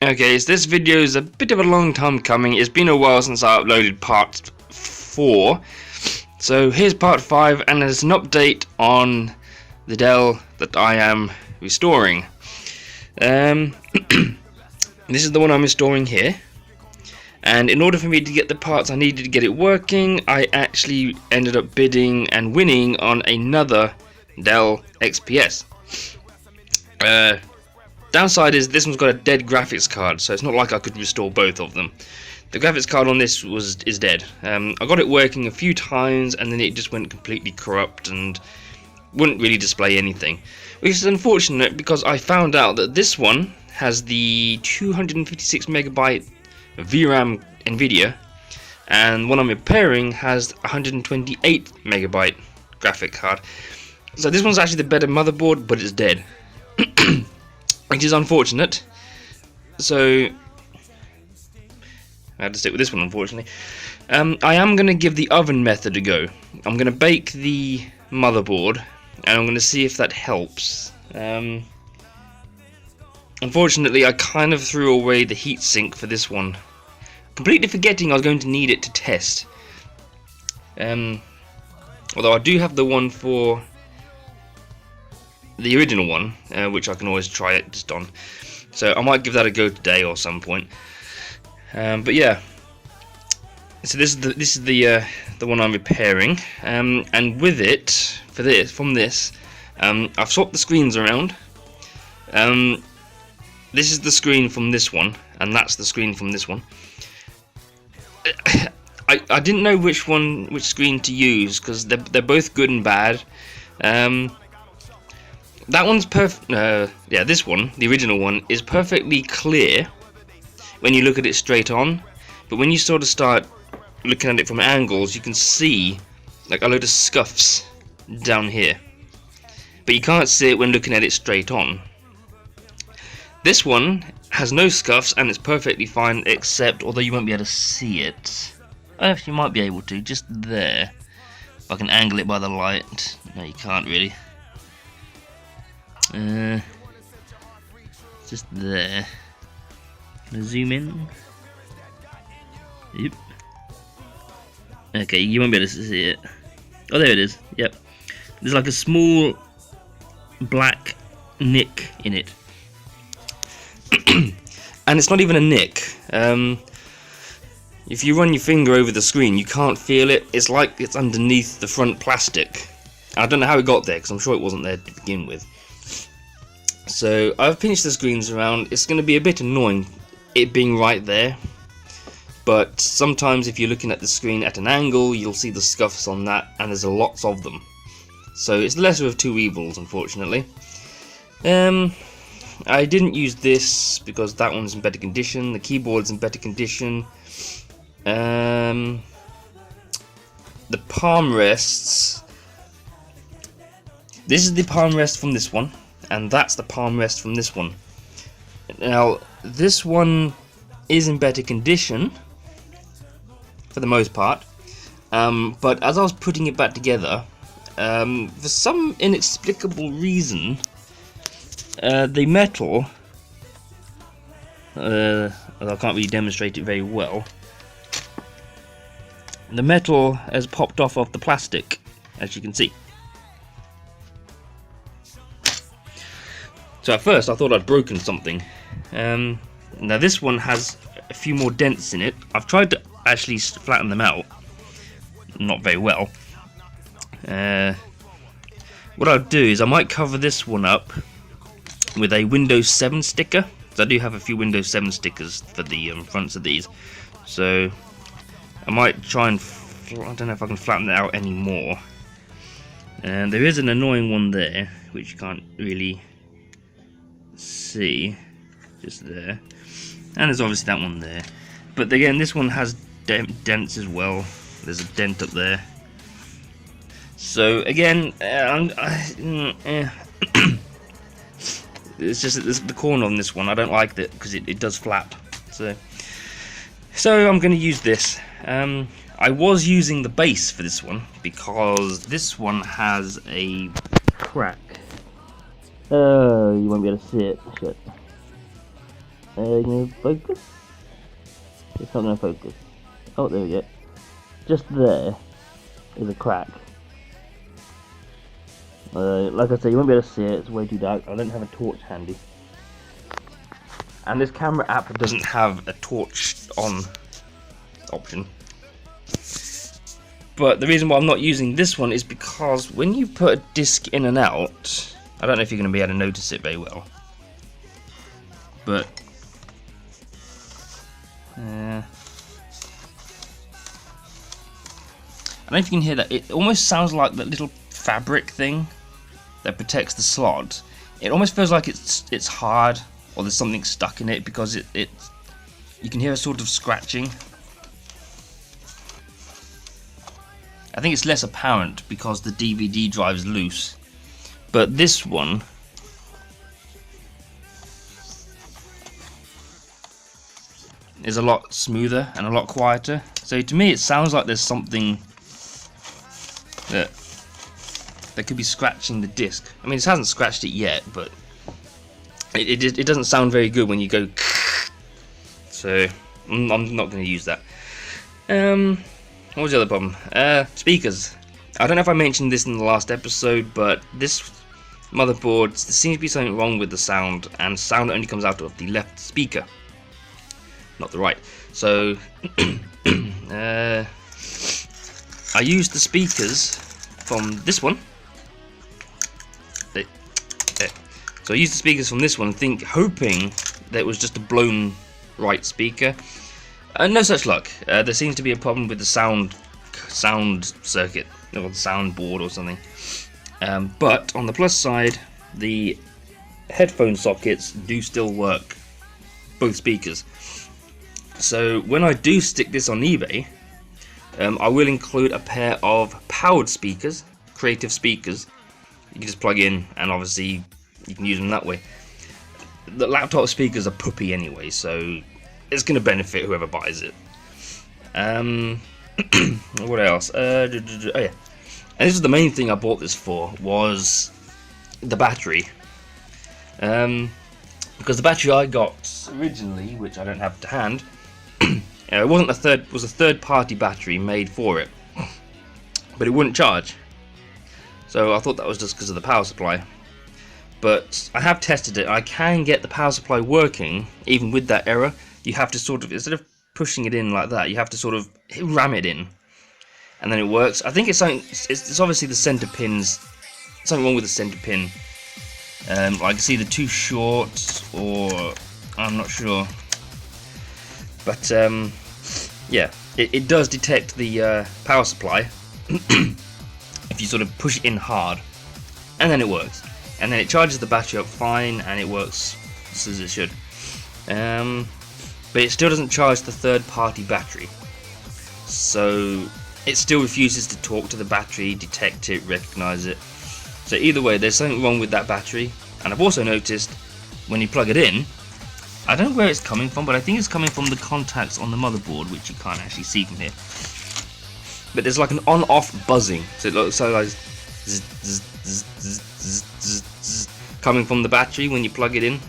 Okay, so this video is a bit of a long time coming. It's been a while since I uploaded part 4. So here's part 5, and there's an update on the Dell that I am restoring. This is the one I'm restoring here. And in order for me to get the parts I needed to get it working, I actually ended up bidding and winning on another Dell XPS. Downside is this one's got a dead graphics card, so it's not like I could restore both of them. The graphics card on this is dead. I got it working a few times and then it just went completely corrupt and wouldn't really display anything, which is unfortunate because I found out that this one has the 256 megabyte VRAM NVIDIA, and one I'm repairing has 128 megabyte graphic card. So this one's actually the better motherboard, but it's dead. Which is unfortunate. So I had to stick with this one, unfortunately. I am going to give the oven method a go. I'm going to bake the motherboard and I'm going to see if that helps. Unfortunately, I kind of threw away the heatsink for this one, completely forgetting I was going to need it to test. Although I do have the one for the original one, which I can always try it just on. So I might give that a go today or some point. But yeah, so this is the one I'm repairing, and with it from this, I've swapped the screens around. This is the screen from this one, and that's the screen from this one. I didn't know which screen to use because they're both good and bad. That one's perfect. Yeah, this one, the original one, is perfectly clear when you look at it straight on. But when you sort of start looking at it from angles, you can see like a load of scuffs down here. But you can't see it when looking at it straight on. This one has no scuffs and it's perfectly fine, except, although you won't be able to see it. Oh, actually, you might be able to, just there. If I can angle it by the light. No, you can't really. Just there. Gonna zoom in. Yep. Okay, you won't be able to see it. Oh, there it is. Yep. There's like a small black nick in it. And it's not even a nick. If you run your finger over the screen, you can't feel it. It's like it's underneath the front plastic. I don't know how it got there, because I'm sure it wasn't there to begin with. So I've pinched the screens around. It's going to be a bit annoying it being right there, but sometimes if you're looking at the screen at an angle, you'll see the scuffs on that, and there's lots of them. So it's the lesser of two evils, unfortunately. I didn't use this because that one's in better condition. The keyboard's in better condition. The palm rests. This is the palm rest from this one, and that's the palm rest from this one. Now, this one is in better condition for the most part, but as I was putting it back together, for some inexplicable reason, the metal, I can't really demonstrate it very well, the metal has popped off of the plastic, as you can see. So at first I thought I'd broken something. Now this one has a few more dents in it. I've tried to actually flatten them out, not very well. What I'll do is I might cover this one up with a Windows 7 sticker. So I do have a few Windows 7 stickers for the fronts of these. So I might try and, I don't know if I can flatten it out anymore. And there is an annoying one there, which you can't really see, just there, and there's obviously that one there, but again this one has dents as well. There's a dent up there, so again it's just the corner on this one. I don't like that because it does flap, so I'm going to use this. I was using the base for this one because this one has a crack. You won't be able to see it. Shit. Gonna focus? It's not gonna focus. Oh, there we go. Just there is a crack. Like I said, you won't be able to see it, it's way too dark. I don't have a torch handy. And this camera app doesn't have a torch on option. But the reason why I'm not using this one is because when you put a disc in and out, I don't know if you're going to be able to notice it very well. But I don't know if you can hear that. It almost sounds like that little fabric thing that protects the slot. It almost feels like it's hard, or there's something stuck in it, because you can hear a sort of scratching. I think it's less apparent because the DVD drive's loose, but this one is a lot smoother and a lot quieter. So to me it sounds like there's something that could be scratching the disc. I mean, it hasn't scratched it yet, but it doesn't sound very good when you go. So I'm not going to use that. What was the other problem? Speakers. I don't know if I mentioned this in the last episode, but this motherboard, there seems to be something wrong with the sound, and sound only comes out of the left speaker, not the right. So I used the speakers from this one. So I used the speakers from this one, hoping that it was just a blown right speaker. No such luck. There seems to be a problem with the sound circuit, or the sound board or something. But on the plus side, the headphone sockets do still work, both speakers. So when I do stick this on eBay, I will include a pair of powered speakers, creative speakers. You can just plug in, and obviously you can use them that way. The laptop speakers are puppy anyway, so it's going to benefit whoever buys it. What else? Oh yeah, and this is the main thing I bought this for, was the battery. Because the battery I got originally, which I don't have to hand, it wasn't was a third-party battery made for it, but it wouldn't charge. So I thought that was just because of the power supply. But I have tested it. I can get the power supply working even with that error. You have to sort of, instead of pushing it in like that, you have to sort of ram it in, and then it works. I think it's something. It's obviously the center pins. Something wrong with the center pin. I can see either too short, or I'm not sure. But yeah, it does detect the power supply if you sort of push it in hard, and then it works. And then it charges the battery up fine, and it works just as it should. But it still doesn't charge the third-party battery. So it still refuses to talk to the battery, detect it, recognize it. So either way, there's something wrong with that battery. And I've also noticed when you plug it in, I don't know where it's coming from, but I think it's coming from the contacts on the motherboard, which you can't actually see from here. But there's like an on-off buzzing. So it looks like zzz, zzz, zzz, zzz, zzz, zzz, coming from the battery when you plug it in.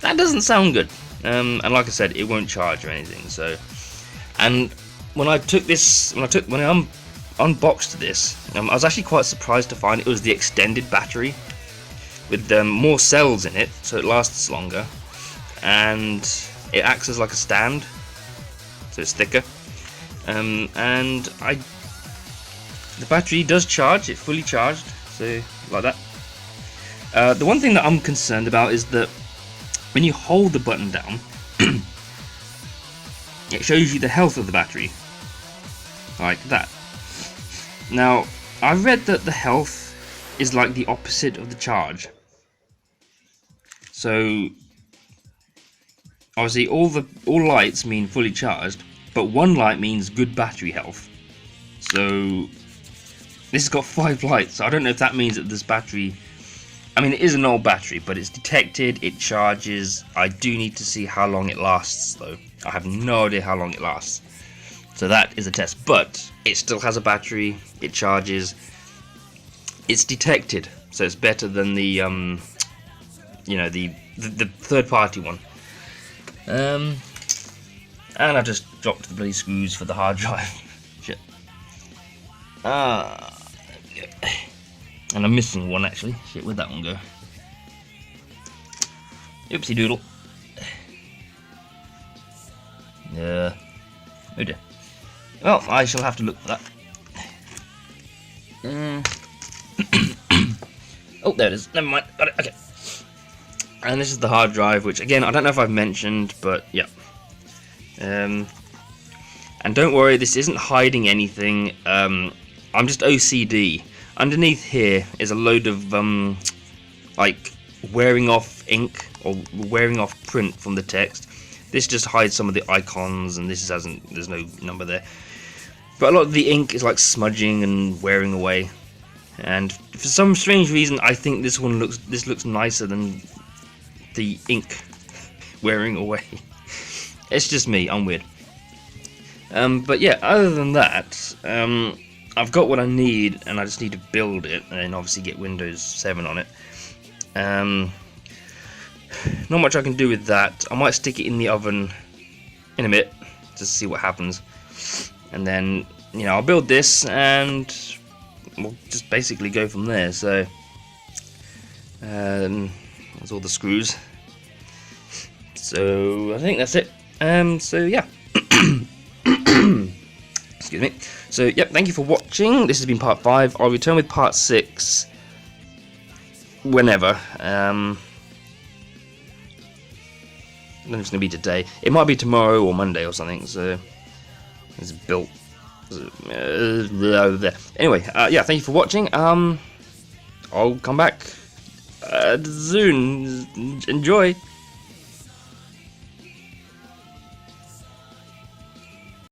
That doesn't sound good. And like I said, it won't charge or anything. So, and when I unboxed this, I was actually quite surprised to find it was the extended battery with more cells in it, so it lasts longer, and it acts as like a stand, so it's thicker. And the battery does charge. It's fully charged, so like that. The one thing that I'm concerned about is that when you hold the button down, it shows you the health of the battery, like that. Now, I've read that the health is like the opposite of the charge. So, obviously, all lights mean fully charged, but one light means good battery health. So, this has got 5 lights. So I don't know if that means that this battery, I mean, it is an old battery, but it's detected, it charges. I do need to see how long it lasts, though. I have no idea how long it lasts. So that is a test, but it still has a battery, it charges, it's detected, so it's better than the, you know, the third-party one. And I just dropped the bloody screws for the hard drive. Shit. There we go. And I'm missing one actually. Shit, where'd that one go? Oopsie doodle. Yeah. Oh dear. Well, I shall have to look for that. Oh, there it is. Never mind. Got it. Okay. And this is the hard drive, which again I don't know if I've mentioned, but yeah. And don't worry, this isn't hiding anything. I'm just OCD. Underneath here is a load of like wearing off ink or wearing off print from the text. This just hides some of the icons, and this hasn't. There's no number there. But a lot of the ink is like smudging and wearing away. And for some strange reason, I think this looks nicer than the ink wearing away. It's just me. I'm weird. But yeah, other than that, I've got what I need, and I just need to build it, and then obviously get Windows 7 on it. Not much I can do with that. I might stick it in the oven in a bit, just to see what happens. And then, you know, I'll build this, and we'll just basically go from there. So, there's all the screws. So, I think that's it. So yeah. Excuse me. So, yep, thank you for watching. This has been part 5. I'll return with part 6 whenever. I don't know if it's going to be today. It might be tomorrow or Monday or something. So, it's built. There. Anyway, yeah, thank you for watching. I'll come back soon. Enjoy.